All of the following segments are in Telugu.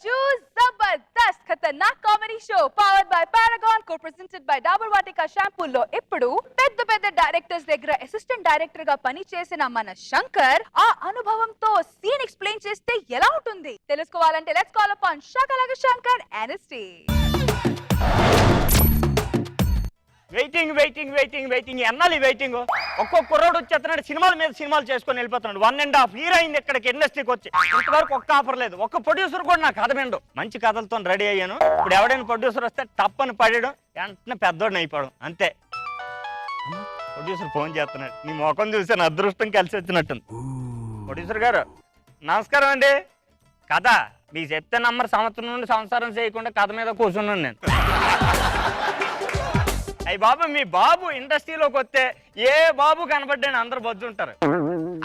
Juice Zabardast Khatarnak Comedy Show powered by Paragon co-presented by Dabur Vatika Shampoo లో ఇప్పుడు పెద్ద పెద్ద డైరెక్టర్స్ దగ్గర అసిస్టెంట్ డైరెక్టర్ గా పని చేసిన మన శంకర్ ఆ అనుభవంతో సీన్ ఎక్స్ప్లెయిన్ చేస్తే ఎలా ఉంటుంది తెలుసుకోవాలంటే let's call upon Shakalaka Shankar ఎన్ఎస్టీ. వెయిటింగ్ ఎన్నాలి వెయిటింగ్. ఒక్కొక్క కుర్రోడు వచ్చేస్తున్నాడు, సినిమాల మీద సినిమాలు చేసుకొని వెళ్ళిపోతున్నాడు. 1.5 year అయింది ఇక్కడికి ఇండస్ట్రీకి వచ్చి, ఇంతవరకు ఒక్క ఆఫర్ లేదు. ఒక్క ప్రొడ్యూసర్ కూడా నా కథ విండు. మంచి కథలతో రెడీ అయ్యాను. ఇప్పుడు ఎవడైనా ప్రొడ్యూసర్ వస్తే తప్పని పడేయడం, వెంటనే పెద్దోడిని అయిపోవడం అంతే. ప్రొడ్యూసర్ ఫోన్ చేస్తున్నాడు, నీ ముఖం చూస్తే నా అదృష్టం కలిసి వచ్చినట్టుంది. ప్రొడ్యూసర్ గారు నమస్కారం అండి. కథ మీకు చెప్తే నంబర్ సంవత్సరం నుండి సంవత్సరం చేయకుండా కథ మీద కూర్చున్నాను నేను. అయ్యి బాబు, మీ బాబు ఇండస్ట్రీలోకి వస్తే ఏ బాబు కనబడ్డాను అందరు బొజ్జుంటారు.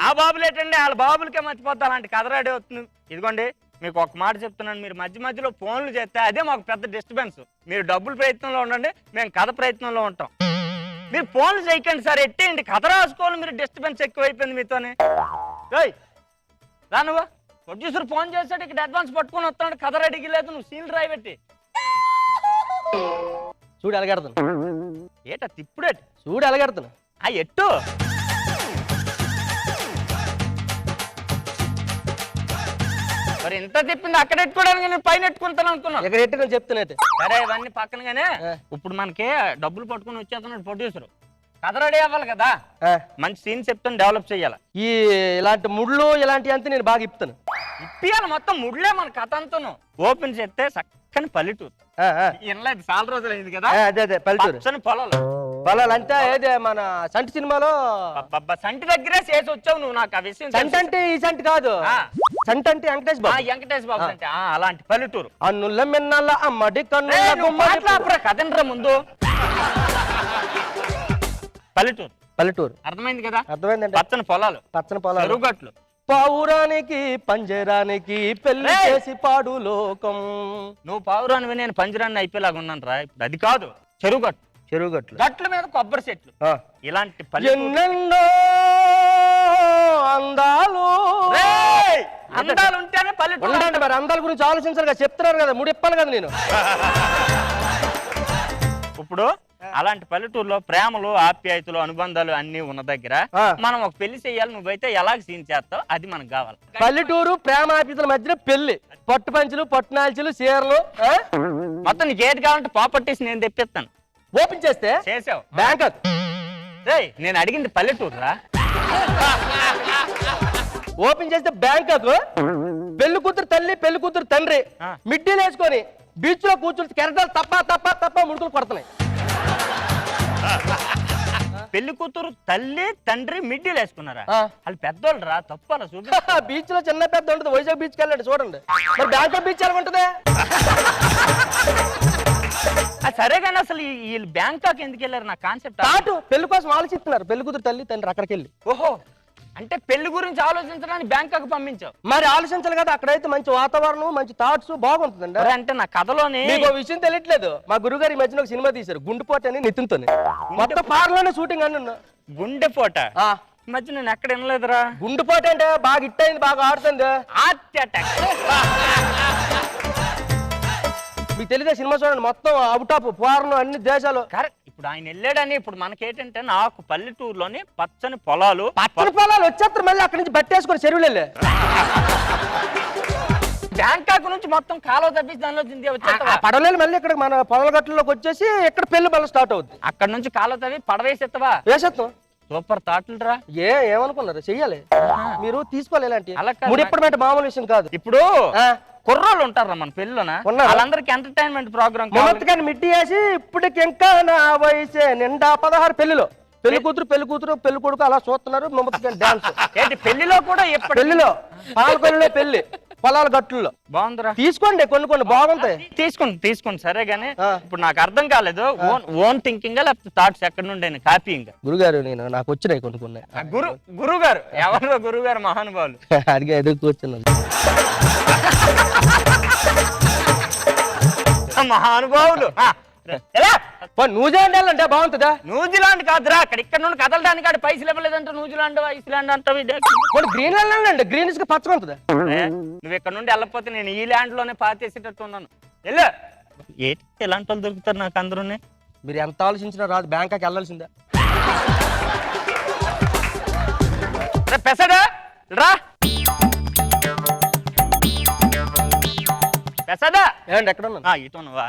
ఆ బాబులు ఏంటండి, వాళ్ళ బాబులకే మర్చిపోతా అలాంటి కథ రెడీ అవుతుంది. ఇదిగోండి మీకు ఒక మాట చెప్తున్నాను, మీరు మధ్యలో ఫోన్లు చేస్తే అదే మాకు పెద్ద డిస్టర్బెన్స్. మీరు డబ్బుల ప్రయత్నంలో ఉండండి, మేము కథ ప్రయత్నంలో ఉంటాం. మీరు ఫోన్లు చేయకండి సార్, ఎట్టేయండి కథ రాసుకోవాలి. మీరు డిస్టర్బెన్స్ ఎక్కువైపోయింది మీతోనే. రా నువ్వు. ప్రొడ్యూసర్ ఫోన్ చేస్తాడు, ఇక్కడ అడ్వాన్స్ పట్టుకొని వస్తున్నాడు, కథ రెడీకి లేదు, నువ్వు సీన్ రాయి పెట్టి చూడు ఎలగడుతున్నా. ఏటా తిప్పుడే చూడు ఎలగడుతున్నా. ఆ ఎట్టు మరి ఇంత తిప్పింది అక్కడ ఎట్టుకోవడానికి నేను పైన ఎట్టుకుంటాను అనుకున్నాను. ఎక్కడ ఎట్టుకొని చెప్తున్నట్టు. సరే ఇవన్నీ పక్కనగానే ఇప్పుడు మనకి డబ్బులు పట్టుకుని వచ్చేస్తున్నాడు ప్రొడ్యూసర్. కథ రెడీ అవ్వాలి కదా, మంచి సీన్ చెప్తాను, డెవలప్ చేయాలి. ఇలాంటి ముళ్ళు ఇలాంటి అంతా నేను బాగా ఇప్పుతాను. ఇప్పియాలి మొత్తం ముళ్ళే మన కథ అంతాను. ఓపెన్ చేస్తే చక్కని పల్లెటూరు. ఇనలేదు చాలా రోజులు అయింది కదా. అదే పల్లెటూరు పొలాలు. పొలాలు అంటే ఏదే మన సంటి సినిమాలో సంటి దగ్గరే చేసి వచ్చావు నువ్వు. నాకు ఆ విషయం సంటి అంటే ఈ సంటి కాదు, సంటి అంటే వెంకటేష్ బాబు అంటే అలాంటి పల్లెటూరు. అన్నుల మిన్నల అమ్మడి కన్ను కథండ్రా ముందు. పల్లెటూరు అర్థమైంది కదా. అర్థమైందండి. పచ్చని పొలాలు, చెరుగట్లు. పావురానికి పంజరానికి పెళ్లి చేసి పాడు లోకం. నువ్వు పావురానివి, నేను పంజరాన్ని అయిపోయేలాగా ఉన్నాను రా. ఇప్పుడు అది కాదు, చెరుగట్లు గట్ల మీద కొబ్బరి చెట్లు. ఇలాంటి ఎన్నెన్నో అందాలు అందాలు ఉంటేనే పల్లెటూరు. మరి అందాల గురించి ఆలోచించాలి కదా, చెప్తున్నారు కదా, ముడిప్పాలి కదా నేను. ఇప్పుడు అలాంటి పల్లెటూరులో ప్రేమలు, ఆప్యాయతలు, అనుబంధాలు అన్ని ఉన్న దగ్గర మనం ఒక పెళ్లి చేయాలి. నువ్వైతే ఎలాగ సీన్ చేస్తావు అది మనకు కావాలి. పల్లెటూరు ప్రేమ ఆప్యాయతల మధ్య పెళ్లి, పట్టు పంచులు, పట్టునాల్చులు, చీరలు, మొత్తం నీకు ఏది కావాలంటే ప్రాపర్టీస్ నేను తెప్పిస్తాను. ఓపెన్ చేస్తే చేసావు బ్యాంకాక్. నేను అడిగింది పల్లెటూరు రా. ఓపెన్ చేస్తే బ్యాంకాక్. పెళ్లి కూతురు తల్లి, పెళ్లి కూతురు తండ్రి మిడ్డీలు వేసుకొని బీచ్ లో కూర్చుంటే కెరటాలు తప్ప ముడుకులు కొడుతున్నాయి. పెళ్లి కూతురు తల్లి తండ్రి మిడ్డీలు వేసుకున్నారా? వాళ్ళు పెద్దోళ్ళు రా, తప్పు అలా చూపి. బీచ్ లో చిన్న పెద్ద ఉంటుంది, వైజాగ్ బీచ్ కి వెళ్ళండి చూడండి. మరి బ్యాంకాక్ బీచ్ ఎలా ఉంటుంది? సరే కానీ అసలు వీళ్ళు బ్యాంకాక్ ఎందుకు వెళ్ళారు? నా కాన్సెప్ట్ అటు పెళ్లి కోసం ఆలోచిస్తున్నారు. పెళ్లి కూతురు తల్లి తండ్రి అక్కడికి వెళ్ళి. ఓహో, అంటే పెళ్లి గురించి ఆలోచించడానికి బ్యాంకాక్ పంపించావు. మరి ఆలోచించాలి కదా, అక్కడైతే మంచి వాతావరణం, మంచి థాట్స్ బాగుంటుందండి. అంటే నా కథలోనే మీకు విషయం తెలియట్లేదు, మా గురుగారు ఈ మధ్యన ఒక సినిమా తీశారు, గుండెపోట అని, నితిన్తో. మొత్తం పార్లోనే షూటింగ్ అని. గుండెపోట మధ్య నేను ఎక్కడ వినలేదురా. గుండెపోట అంటే బాగా హిట్ అయింది, బాగా ఆడుతుంది. మీకు తెలియదే సినిమా చూడండి, మొత్తం అవుట్ ఆఫ్ ఫారెన్ అన్ని దేశాలు. కరెక్ట్. ఇప్పుడు ఆయన వెళ్ళాడని ఇప్పుడు మనకేంటంటే నాకు పల్లెటూరులోని పచ్చని పొలాలు వచ్చేస్తారు. మళ్ళీ అక్కడి నుంచి బట్టేసుకొని చెరువులు వెళ్ళే. బ్యాంకాక్ నుంచి మొత్తం కాలువ తప్పించి దానిలో వచ్చేస్తా పడవలేదు. మళ్ళీ ఇక్కడ మన పొలాల గట్లలోకి వచ్చేసి ఇక్కడ పెళ్లి బల్ల స్టార్ట్ అవుతుంది. అక్కడ నుంచి కాలువ తవ్వి పడవేసేస్తావా? వేసేస్తాం. సూపర్ థాట్లు రా. ఏమనుకున్నారు, చెయ్యాలి మీరు, తీసుకోవాలి. ఇలాంటి ముడిప్పటి మామూలు విషయం కాదు. ఇప్పుడు కుర్రోళ్ళు ఉంటారా మన పెళ్ళిలోన, వాళ్ళందరికి ఎంటర్టైన్మెంట్ ప్రోగ్రామ్ కానీ మిట్టి వేసి ఇప్పటికి ఇంకా నా వయసే నిండా 16 పెళ్లిలో పెళ్లి కూతురు పెళ్లి కొడుకు అలా చూస్తున్నారు. డాన్స్ ఏంటి పెళ్లిలో కూడా? పెళ్లిలో పాలకొల్లిలో పెళ్లి, పొలాల గట్టుల్లో. బాగుందిరా, తీసుకోండి. కొన్ని బాగుంటాయి, తీసుకోండి. సరే గానీ ఇప్పుడు నాకు అర్థం కాలేదు, ఓన్ థింకింగ్ లేకపోతే థాట్స్ ఎక్కడ నుండి కాపీయింగ్? గురుగారు నాకు వచ్చినాయి కొన్ని. గురుగారు ఎవరు? గురుగారు మహానుభావులు. అడిగా ఎదురు కూర్చున్నాను. మహానుభావులు ఎలా న్యూజిలాండ్ వెళ్ళంటే బాగుంటుందా? న్యూజిలాండ్ కాదురా, ఇక్కడ నుండి కదలడానికి ఆడ పైసలు ఇవ్వలేదంటే న్యూజిలాండ్ ఐస్లాండ్ అంటావు. గ్రీన్లాండ్ అండి, గ్రీన్ గా పచ్చగా ఉంటుందా? నువ్వు ఇక్కడ నుండి వెళ్ళకపోతే నేను ఈ ల్యాండ్ లోనే పాతేసేటట్టు ఉన్నాను. వెళ్ళు. ఏంటి ఎలాంటి వాళ్ళు దొరుకుతారు నాకు అందరూ? మీరు ఎంత ఆలోచించినా రాదు, బ్యాంకాక్ వెళ్ళాల్సిందే. పెసడా రా, పెసదా ఏంటి ఎక్కడ ఉన్నా? ఇటు ఉన్నావా?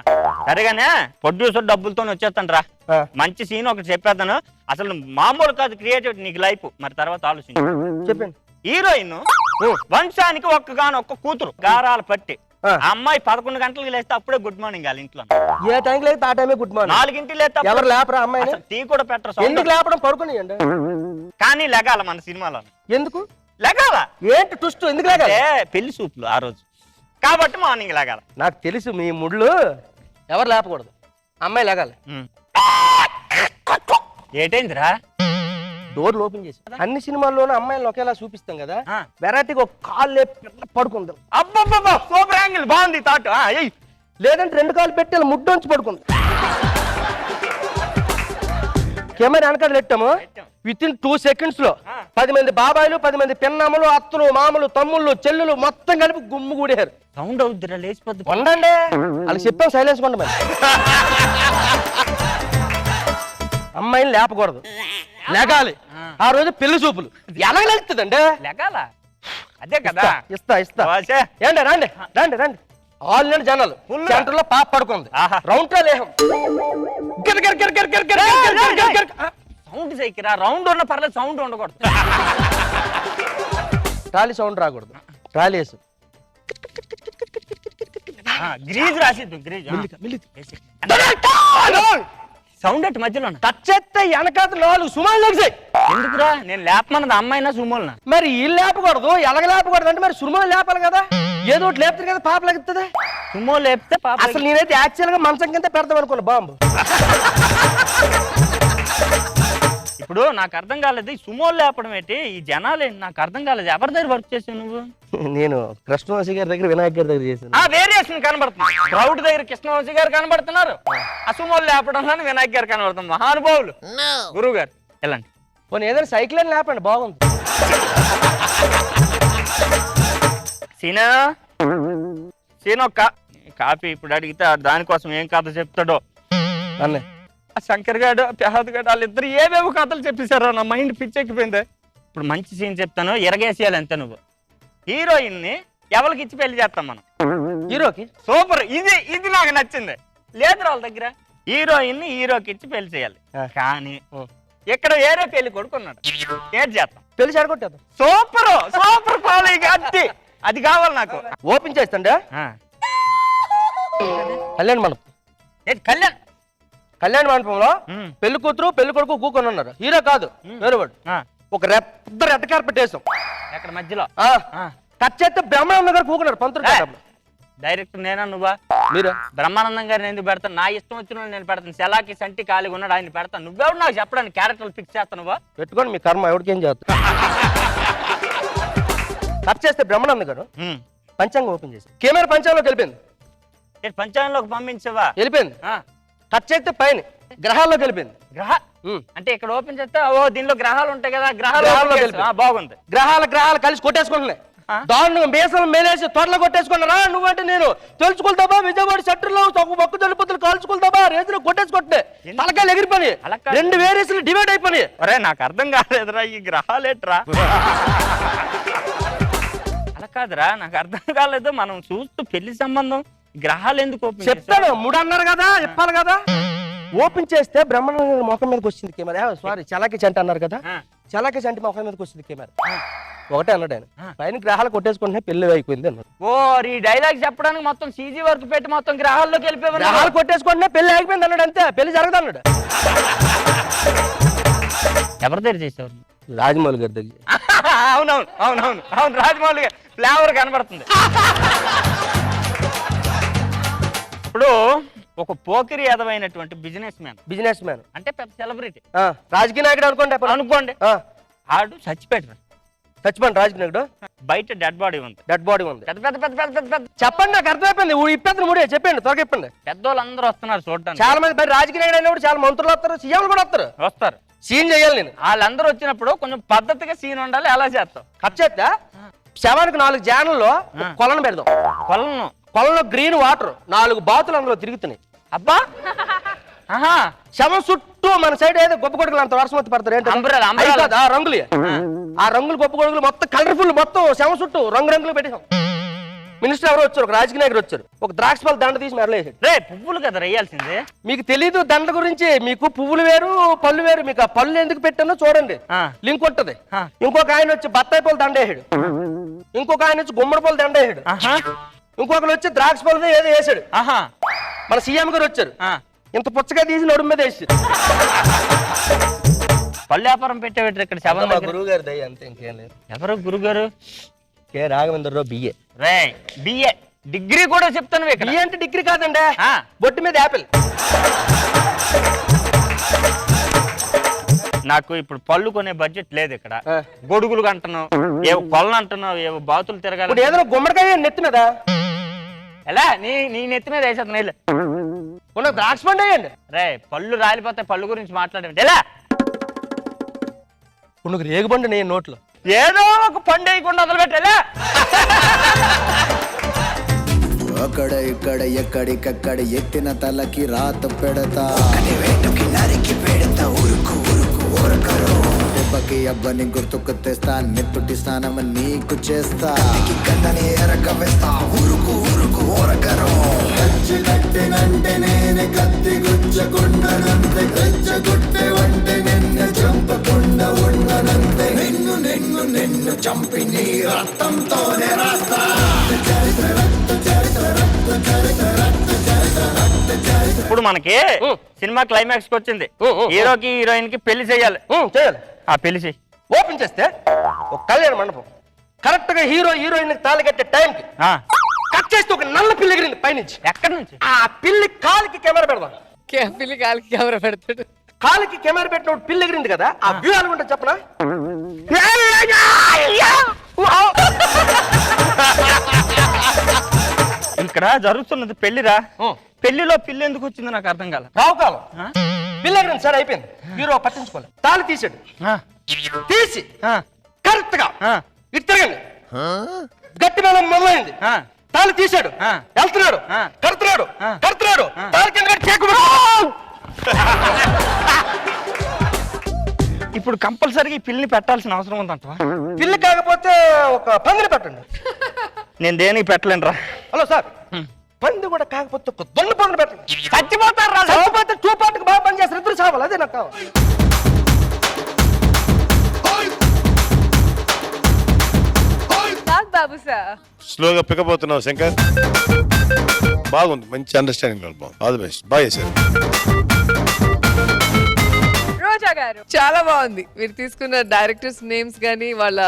సరేగానే ప్రొడ్యూసర్ డబ్బులతో వచ్చేస్తాను రా. మంచి సీన్ ఒకటి చెప్పేస్తాను, అసలు మామూలు కాదు క్రియేటివిటీ నీకు లైఫ్. మరి తర్వాత ఆలోచించు. చెప్పండి. హీరోయిన్ వంశానికి ఒక్క కూతురు, గారాలు పట్టి. ఆ అమ్మాయి 11 గంటలకు లేస్తే అప్పుడే గుడ్ మార్నింగ్ వాళ్ళ ఇంట్లో. ఏ టైంకి లేకపోతే ఆ టైమే గుడ్ మార్నింగ్. 4 లేస్తే ఎవరు లేపరా అమ్మాయి? టీ కూడా పెట్టరు. ఎందుకు లేపడం? పడుకునియండి. కానీ లెగాల మన సినిమాలో. ఎందుకు లెగాల? ఏంటి ట్విస్ట్? ఎందుకు లేగాలి? పెళ్లి సూపులు ఆ రోజు కాబట్టి మార్నింగ్ లెగాల. నాకు తెలుసు మీ ముళ్ళు. ఎవరు లేపకూడదు, అమ్మాయి లేగాలి. ఏటైందిరా? డోర్లు ఓపెన్ చేసి అన్ని సినిమాల్లోనూ అమ్మాయిలను ఒకేలా చూపిస్తాం కదా, వెరైటీగా ఒక కాళ్ళు లేపి పడుకుందాం. అబ్బబ్బబ్బా, సూపర్ యాంగిల్, బాగుంది థాట్. లేదంటే 2 కాళ్ళు పెట్టి ముడ్డొంచి పడుకుంది. కెమెరా వెనకాల పెట్టాము, విత్ ఇన్ 2 seconds లో 10 మంది బాబాయిలు, 10 మంది పిన్నమ్మలు, అత్తలు, మామలు, తమ్ముళ్ళు, చెల్లులు మొత్తం కలిపి గుమ్ము కూడారు. సౌండ్ అవుద్దిరా, లేచిపోద్ది. ఉండండి, వాళ్ళకి చెప్పాం సైలెన్స్ కొండ. మరి అమ్మాయిని లేపకూడదు, లేగాలి. ఆ రోజు పెళ్లి చూపులు ఎలా లేస్తుందండి? లెగాల అదే కదా. ఇస్తా ఏండి, రండి రండి రండి. ఆల్రెడీ జనాలు సెంటర్ లో పాప పడుకుంది, రౌండ్ లేహం. సౌండ్ సైకిరా, రౌండ్ ఉన్న పర్లేదు, సౌండ్ ఉండకూడదు. ట్రాలీ సౌండ్ రాకూడదు. ట్రాలీ వేసు గ్రీజ్ రాసిద్దు, గ్రీజ్ సౌండ్ అటు మధ్యలో టచ్ చేస్తే వెనకాత 4 సుమాలు లెగ్సాయి. ఎందుకురా? నేను లేపమన్నది అమ్మాయినా సుమోలనా? మరి ఈ లేపకూడదు, ఎలాగ లేపకూడదు అంటే మరి సుమోలు లేపాలి కదా. ఏదో ఒకటి లేపుతుంది కదా, పాప లెగుతుంది. సుమో లేపితే పాప. అసలు నేనైతే యాక్చువల్ గా మంచం కింద పెడతాం అనుకున్నా బాంబు. ఇప్పుడు నాకు అర్థం కాలేదు, ఈ సుమోలు లేపడం ఏంటి, ఈ జనాలు ఏంటి నాకు అర్థం కాలేదు. ఎవరి దగ్గర వర్క్ చేసావు నువ్వు? నేను కృష్ణవంశీ గారి దగ్గర, వినాయక్ గారి దగ్గర చేశాను. వేరియేషన్ కనబడుతుంది. క్రౌడ్ దగ్గర కృష్ణవంశీ గారు కనబడుతున్నారు, ఆ సుమోలు లేపడంలో వినాయక్ గారు కనబడుతుంది. మహానుభావులు. గురువు గారు వెళ్ళండి. పోనీ ఏదైనా సైకిల్ అని లేపండి, బాగుంది. సీనా సీనొక్క కాపీ ఇప్పుడు అడిగితే దానికోసం ఏం కథ చెప్తాడో అన్నయ్య. ఆ శంకర్ గారు, ప్రహాద్ గారు వాళ్ళిద్దరు ఏవేవో కథలు చెప్పేశారా, నా మైండ్ పిచ్చెక్కిపోయింది. ఇప్పుడు మంచి సీన్ చెప్తాను, ఎరగేసేయాలి అంతే. నువ్వు హీరోయిన్ ని ఎవరికి ఇచ్చి పెళ్లి చేస్తాం మనం? హీరోకి. సూపర్, ఇది నాకు నచ్చింది. లేదు వాళ్ళ దగ్గర హీరోయిన్ ని హీరోకి ఇచ్చి పెళ్లి చేయాలి, కానీ ఇక్కడ వేరే పెళ్లి కొడుకున్నాడు. ఏం చేస్తాం? పెళ్లి చెడగొట్టేద్దాం. సూపర్ సూపర్ కాలేజ్, అది కావాలి నాకు. ఓపెన్ చేస్తండి. కళ్యాణ మండపం. కళ్యాణ మండపంలో పెళ్లి కూతురు పెళ్లి కొడుకు కూకొని ఉన్నారు. హీరో కాదు, వేరే వాడు. ఒక పెద్ద రెడ్ కార్పెట్ వేసాం ఎక్కడ మధ్యలో. కట్ చేస్తే బ్రహ్మానందం గారు కూకున్నారు పంతులు. డైరెక్టర్ నేనా నువ్వా? మీరు. బ్రహ్మానందం గారిని ఎందుకు పెడతాను? నా ఇష్టం వచ్చిన నేను పెడతాను. సెలాకి సంటి ఖాళీగా ఉన్నాడు, ఆయన పెడతాను. నువ్వెవడు నాకు చెప్పడానికి క్యారెక్టర్లు ఫిక్స్ చేస్తానువా? పెట్టుకోండి, మీ కర్మ, ఎవరికేం చేస్తా. కట్ చేస్తే బ్రహ్మానందం గారు పంచాంగం ఓపెన్ చేసి కెమెరా పంచాంగంలోకి వెళ్ళిపోయింది. పంచాంగంలోకి పంపించవా? వెళ్ళిపోయింది. టచ్ చేస్తే పైన గ్రహాల్లోకి వెళ్ళిపోయింది. అంటే ఇక్కడ ఓపెన్ చేస్తే దీనిలో గ్రహాలు ఉంటాయి కదా, గ్రహాలు బాగుంది. గ్రహాలు కలిసి కొట్టేసుకుంటున్నాయి. దారుణంగా మీసలు మేలేసి త్వరలో కొట్టేసుకున్నారా. నువ్వంటే నేను తెలుసుకుంటావా? విజయవాడ సెంటర్లో మొక్కు తొలిపతులు కాల్చుకుంటావా? రేతులు కొట్టేసుకుంటున్నాయి, తలకాయలు ఎగిరిపోయి 2 వేరియస్లు డివైడ్ అయిపోయి. అరే నాకు అర్థం కాలేదురా, ఈ గ్రహాలేట్రా? అలా కాదురా, నాకు అర్థం కాలేదు. మనం చూస్తూ పెళ్లి సంబంధం గ్రహాలు ఎందుకు ఓపెన్ చెప్తాడు? 3 అన్నారు కదా, చెప్పాలి కదా. ఓపెన్ చేస్తే బ్రహ్మానంద ముఖం మీదకి వచ్చింది కెమెరా. సారీ, చలాకి చంటి అన్నారు కదా, చలాకి చంటి ముఖం మీదకి వచ్చింది కెమెరా. ఒకటే అన్నాడు ఆయన, పైన గ్రహాలు కొట్టేసుకుంటే పెళ్లి అయిపోయింది అన్నాడు. ఈ డైలాగ్ చెప్పడానికి మొత్తం సీజీ వర్క్ పెట్టి మొత్తం గ్రహాల్లోకి వెళ్ళిపోయి గ్రహాలు కొట్టేసుకుంటే పెళ్లి అయిపోయింది అన్నాడు. అంతే, పెళ్లి జరగదు అన్నాడు. ఎవరి దగ్గర చేసేవారు? రాజమౌళి గారి దగ్గర. అవును రాజమౌళి గారు ఫ్లేవర్ కనబడుతుంది. ఇప్పుడు ఒక పోకిరి ఎదవైనటువంటి బిజినెస్ మ్యాన్ అంటే పెద్ద సెలబ్రిటీ, రాజకీయ నాయకుడు అనుకోండి. ఆడు చచ్చిపోయాడు. చచ్చిపోండి రాజకీయ బయట డెడ్ బాడీ ఉంది. డెడ్ బాడీ ఉంది. పెద్ద పెద్ద పెద్ద పెద్ద పెద్ద పెద్ద చెప్పండి, నాకు అర్థమైపోయింది. ఇప్పేద్దరు మూడే చెప్పండి, త్వరగా చెప్పండి. పెద్దోళ్ళందరూ వస్తున్నారు చూడటానికి. చాలా మంది బయట రాజకీయ నాయకుడు అయినప్పుడు చాలా మంత్రులు వస్తారు, సీఎంలు కూడా వస్తారు. సీన్ చేయాలి నేను. వాళ్ళందరూ వచ్చినప్పుడు కొంచెం పద్ధతిగా సీన్ ఉండాలి. ఎలా చేస్తాం? కట్ చేస్తా. శవానికి 4 జానల్లో కొలను పెడదాం. కొలంలో గ్రీన్ వాటర్ 4 బాతులు అందులో తిరుగుతున్నాయి. అబ్బా ఆహా శవం చుట్టూ మన సైడ్ ఏదో గొప్ప కొడుకులు అంత వర్షం వచ్చి పడతారు ఏంటి ఆ రంగులు, ఆ రంగులు గొప్ప కొడుకులు మొత్తం కలర్ఫుల్, మొత్తం శవం చుట్టూ రంగులు పెట్టేసాం. మినిస్టర్ ఎవరో వచ్చారు, ఒక రాజకీయ నాయకుడు వచ్చారు, ఒక ద్రాక్ష పళ్ళ దండ తీసి మెడలేసాడు. రే పువ్వులు కదా వేయాల్సిందే. మీకు తెలీదు దండ గురించి. మీకు పువ్వులు వేరు, పళ్ళు వేరు. మీకు ఆ పళ్ళు ఎందుకు పెట్టానో చూడండి, లింక్ ఉంటది. ఇంకొక ఆయన వచ్చి బత్తాయి పళ్ళు దండ వేసాడు, ఇంకొక ఆయన వచ్చి గుమ్మడి పళ్ళు దండ వేసాడు, ఇంకొకరు వచ్చి ద్రాక్ష పళ్ళు ఏదో వేసాడు. మన సీఎం గారు వచ్చారు, ఇంత పుచ్చగా తీసి నడుము మీద వేసారు. పళ్ళు వ్యాపారం పెట్టేవారు ఇక్కడ శవం. గురువు గారు దయ అంతే, ఇంకేం లేదు. ఎవరు గురుగారు? కే రాఘవేంద్రరావు బిఏ. రే బిఏ డిగ్రీ కూడా చెప్తాను. బిఏ అంటే డిగ్రీ కాదండి, బొట్టు మీద యాపిల్. నాకు ఇప్పుడు పళ్ళు కొనే బడ్జెట్ లేదు ఇక్కడ. గొడుగులు అంటున్నావు, ఏవో కొలను అంటున్నావు, ఏవో బాతులు తిరగాలి. ఇప్పుడు ఏదో గుమ్మడికాయ నెత్తి మీద ఎలా నీ నెత్తి మీద వేసేది నీళ్ళు. ద్రాక్ష పండు వేయండి. రే పళ్ళు రాలిపోతే పళ్ళు గురించి మాట్లాడండి. ఎలా ఇప్పుడు రేగుబండి నేను నోట్లో ఏదో ఒక పండు వేయకుండా వదిలిపెట్టేలా. అక్కడ ఇక్కడ ఎక్కడికక్కడ ఎత్తిన తలకి రాత పెడతా, దెబ్బకి అబ్బని గుర్తుకు తెస్తా, నెత్తుటి స్నానం నీకు చేస్తా, కన్నని ఎరకవేస్తా, ఊరుకు ఊరుకు ఓరకరు. కచ్చినట్టినంటే నేనే కత్తి గుచ్చకుండనంతే, గచ్చగొట్టే వంటే నిన్ను చంపకుండా ఉండనంతే, నిన్ను నిన్ను నిన్ను చంపి నీ రక్తంతోనే రాస్తా. ఇప్పుడు మనకి సినిమా క్లైమాక్స్ కి వచ్చింది. హీరోకి హీరోయిన్ కి పెళ్లి చేయాలి. ఆ పెళ్లి చేయి. ఓపెన్ చేస్తే ఒక కళ్యాణ మండపం కరెక్ట్ గా హీరో హీరోయిన్ తాళి కట్టే టైంకి కట్ చేస్తే ఒక నల్ల పిల్లి ఎగిరింది పైనుంచి. ఎక్కడి నుంచి? ఆ పిల్లి కాలికి కెమెరా పెడదాం. పిల్లి కాలికి కెమెరా పెడతాడు. కాలికి కెమెరా పెట్టినప్పుడు పిల్లి ఎగిరింది కదా, ఆ వ్యూ అనుకుంటా చెప్పనా? ఇక్కడ జరుగుతున్నది పెళ్లిరా. పెళ్లిలో పిల్లి ఎందుకు వచ్చిందో నాకు అర్థం కాల. రావుకాలం పిల్లి ఎగిరింది సార్, అయిపోయింది. హీరో పట్టించుకోలేదు, తాళి తీసాడు. తీసి కరెక్ట్ గా ఇటు తిరగండి, గట్టి మేళం మొదలైంది. తాళి తీసాడు, వెళ్తున్నాడు, కడుతున్నాడు కడుతున్నాడు, తాళి కింద ఇప్పుడు కంపల్సరీగా ఈ పిల్లిని పెట్టాల్సిన అవసరం ఉందంట. పిల్లి కాకపోతే ఒక పందిని పెట్టండి. నేను దేనికి పెట్టలేను రా. హలో సార్, పంది కూడా కాకపోతే ఒక దొండ పందుని పెట్టండి. చచ్చిపోతారు రా. చచ్చిపోతే 2 పార్ట్కి బాగా పని చేస్తారు, ఇద్దరు చావాలి. అదే నాకు కావాలి. బాబు సార్ స్లోగా పికప్ అవుతున్నావు శంకర్. బాగుంది, మంచి understanding. All the best. Bye sir. Roja garu చాలా బాగుంది. మీరు తీసుకున్న డైరెక్టర్స్ నేమ్స్ కానీ వాళ్ళ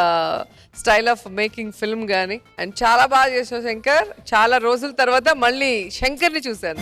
స్టైల్ ఆఫ్ మేకింగ్ ఫిల్మ్ కానీ, అండ్ చాలా బాగా చేసావు శంకర్. చాలా రోజుల తర్వాత మళ్ళీ శంకర్ని చూశాను.